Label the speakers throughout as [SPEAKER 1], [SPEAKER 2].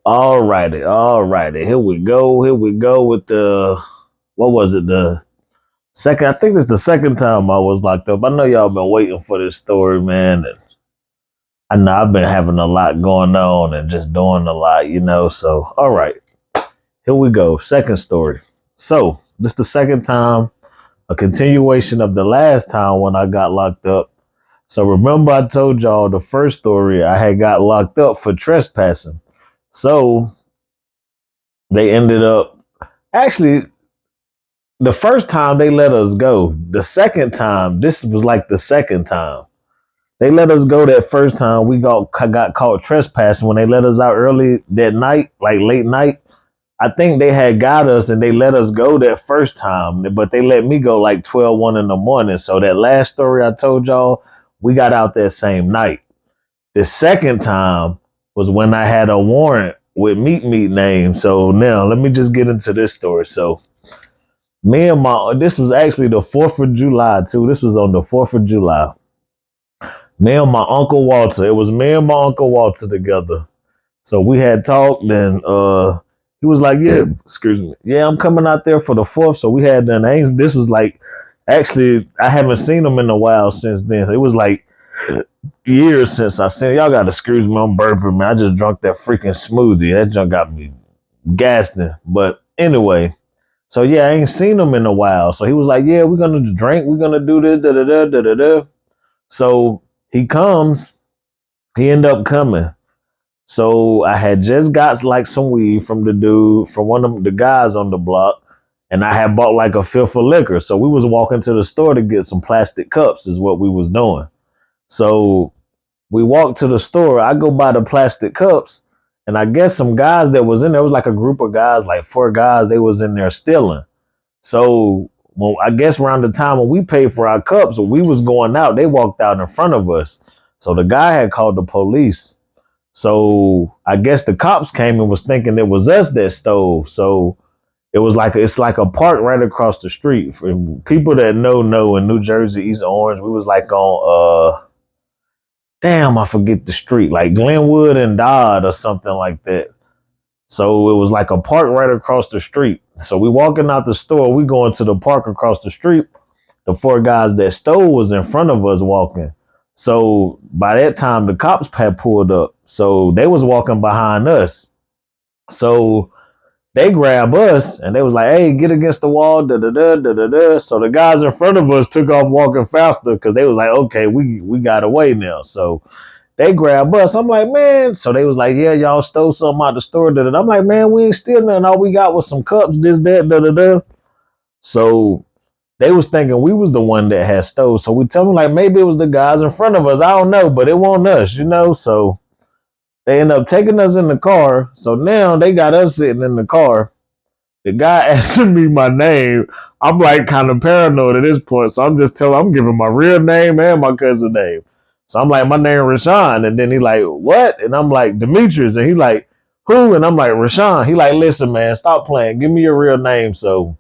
[SPEAKER 1] All righty. Here we go. Here we go with the what was it? The second. I think it's the second time I was locked up. I know y'all been waiting for this story, man. And I know I've been having a lot going on and just doing a lot, So, all right, here we go. Second story. So, this the second time, a continuation of the last time when I got locked up. So, remember I told y'all the first story I had got locked up for trespassing. So, they ended up actually the first time they let us go. The second time, this was like the second time. They let us go that first time. We got caught trespassing when they let us out early that night, like late night. I think they had got us and they let us go that first time, but they let me go like 1 in the morning. So that last story I told y'all, we got out that same night. The second time was when I had a warrant with Meat name. So now let me just get into this story. So this was actually the 4th of July too. This was on the 4th of July. Me and my Uncle Walter. It was me and my Uncle Walter together. So we had talked and he was like, yeah, excuse me. Yeah, I'm coming out there for the 4th. So we had done this was like actually I haven't seen him in a while since then. It was like years since I seen y'all gotta excuse me, I'm burping, man. I just drunk that freaking smoothie. That junk got me gassing. But anyway. So yeah, I ain't seen him in a while. So he was like, yeah, we're gonna drink, we're gonna do this, da da da da da da. So he comes, he ended up coming. So I had just got like some weed from the dude, from one of the guys on the block, and I had bought like a fifth of liquor. So we was walking to the store to get some plastic cups, is what we was doing. So we walked to the store. I go buy the plastic cups, and I guess some guys that was in there, it was like a group of guys, like 4 guys, they was in there stealing. So well, I guess around the time when we paid for our cups, when we was going out, they walked out in front of us. So the guy had called the police. So I guess the cops came and was thinking it was us that stole. So it's like a park right across the street. For people that know in New Jersey, East Orange, we was like on damn, I forget the street, like Glenwood and Dodd or something like that. So it was like a park right across the street. So we walking out the store, we going to the park across the street. The 4 guys that stole was in front of us walking. So by that time, the cops had pulled up. So they was walking behind us. So they grab us and they was like, hey, get against the wall, da da da da da da. So the guys in front of us took off walking faster because they was like, okay, we got away now. So they grab us. I'm like, man. So they was like, yeah, y'all stole something out the store. Da, da, da. I'm like, man, we ain't stealing nothing. All we got was some cups, this, that, da, da, da. So they was thinking we was the one that had stole. So we tell them like maybe it was the guys in front of us. I don't know, but it wasn't us. So they end up taking us in the car. So now they got us sitting in the car. The guy asking me my name. I'm like kind of paranoid at this point. So I'm giving my real name and my cousin name. So I'm like, my name Rashawn. And then he like, what? And I'm like, Demetrius. And he like, who? And I'm like, Rashawn. He like, listen, man, stop playing. Give me your real name. So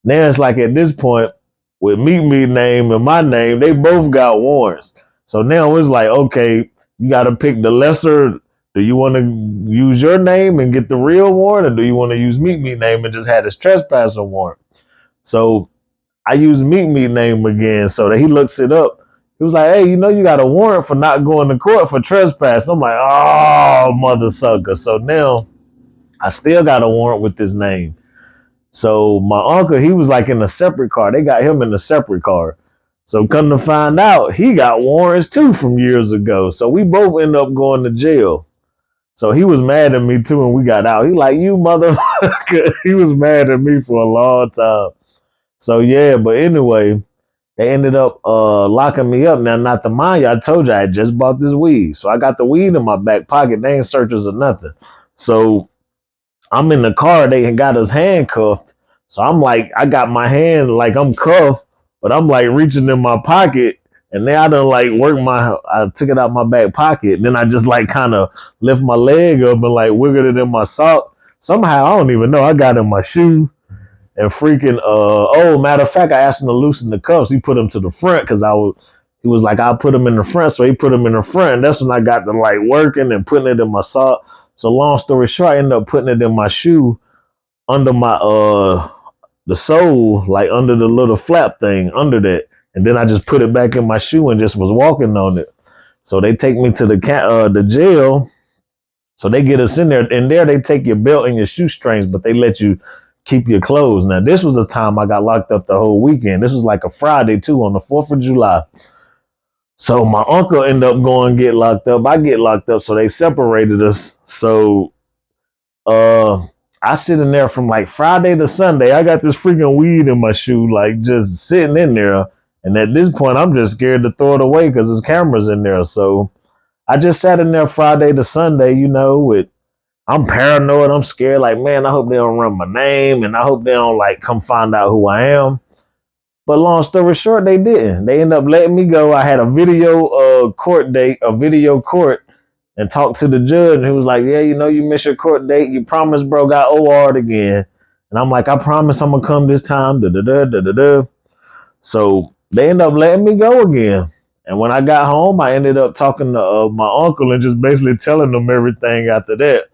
[SPEAKER 1] now it's like at this point, with Meat name and my name, they both got warrants. So now it's like, okay, you got to pick the lesser. Do you want to use your name and get the real warrant, or do you want to use Meat name and just have this trespasser warrant? So I use Meat name again. So that he looks it up. He was like, hey, you got a warrant for not going to court for trespass. I'm like, oh, mother sucker. So now I still got a warrant with this name. So my uncle, he was like in a separate car. They got him in a separate car. So come to find out, he got warrants too from years ago. So we both end up going to jail. So he was mad at me too when we got out. He like, you motherfucker. He was mad at me for a long time. So yeah, but anyway, they ended up locking me up. Now, not to mind you, I told you I had just bought this weed. So I got the weed in my back pocket. They ain't searchers or nothing. So I'm in the car. They got us handcuffed. So I'm like, I got my hand like I'm cuffed, but I'm like reaching in my pocket. And then I done like I took it out my back pocket. Then I just like kind of lift my leg up and like wiggled it in my sock. Somehow, I don't even know. I got in my shoe and freaking, matter of fact, I asked him to loosen the cuffs. He put them to the front because he was like, I'll put them in the front. So he put them in the front. And that's when I got to like working and putting it in my sock. So long story short, I ended up putting it in my shoe under my the sole, like under the little flap thing under that. And then I just put it back in my shoe and just was walking on it. So they take me to the jail. So they get us in there. And there they take your belt and your shoestrings, but they let you keep your clothes. Now, this was the time I got locked up the whole weekend. This was like a Friday too, on the 4th of July. So my uncle ended up going get locked up. I get locked up. So they separated us. So I sit in there from like Friday to Sunday. I got this freaking weed in my shoe, like just sitting in there. And at this point, I'm just scared to throw it away because there's cameras in there. So I just sat in there Friday to Sunday, with I'm paranoid. I'm scared. Like, man, I hope they don't run my name and I hope they don't like come find out who I am. But long story short, they didn't. They ended up letting me go. I had a video court date, a video court, and talked to the judge. And he was like, yeah, you missed your court date. You promised, bro, got OR'd again. And I'm like, I promise I'm going to come this time. Da, da, da, da, da, da. So they ended up letting me go again. And when I got home, I ended up talking to my uncle and just basically telling him everything after that.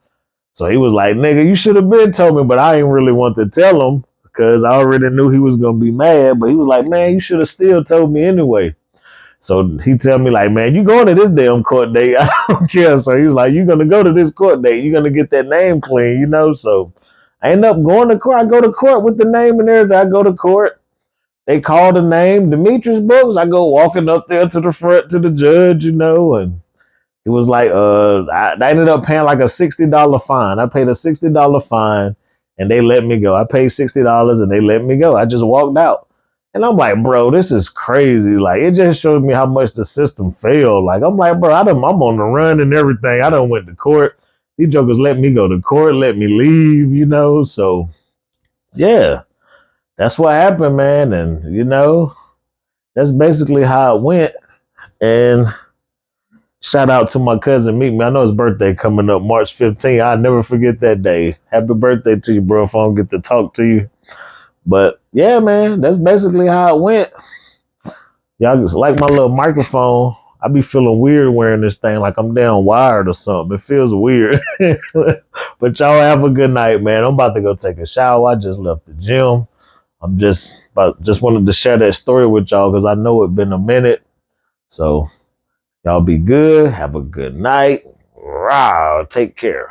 [SPEAKER 1] So he was like, nigga, you should have been told me, but I didn't really want to tell him because I already knew he was going to be mad. But he was like, man, you should have still told me anyway. So he tell me like, man, you going to this damn court date. I don't care. So he was like, you're going to go to this court date. You're going to get that name clean, So I end up going to court. I go to court with the name and everything. I go to court. They call the name, Demetrius Brooks. I go walking up there to the front to the judge, and it was like, I ended up paying like a $60 fine. I paid a $60 fine and they let me go. I paid $60 and they let me go. I just walked out. And I'm like, bro, this is crazy. Like, it just showed me how much the system failed. Like, I'm like, bro, I'm on the run and everything. I done went to court. These jokers let me go to court, let me leave, So, yeah, that's what happened, man. And, that's basically how it went. And shout out to my cousin Meek, man. I know his birthday coming up March 15th. I'll never forget that day. Happy birthday to you, bro, if I don't get to talk to you. But yeah, man, that's basically how it went. Y'all just like my little microphone. I be feeling weird wearing this thing like I'm down wired or something. It feels weird. But y'all have a good night, man. I'm about to go take a shower. I just left the gym. I'm just wanted to share that story with y'all because I know it's been a minute. So y'all be good. Have a good night. Rah, take care.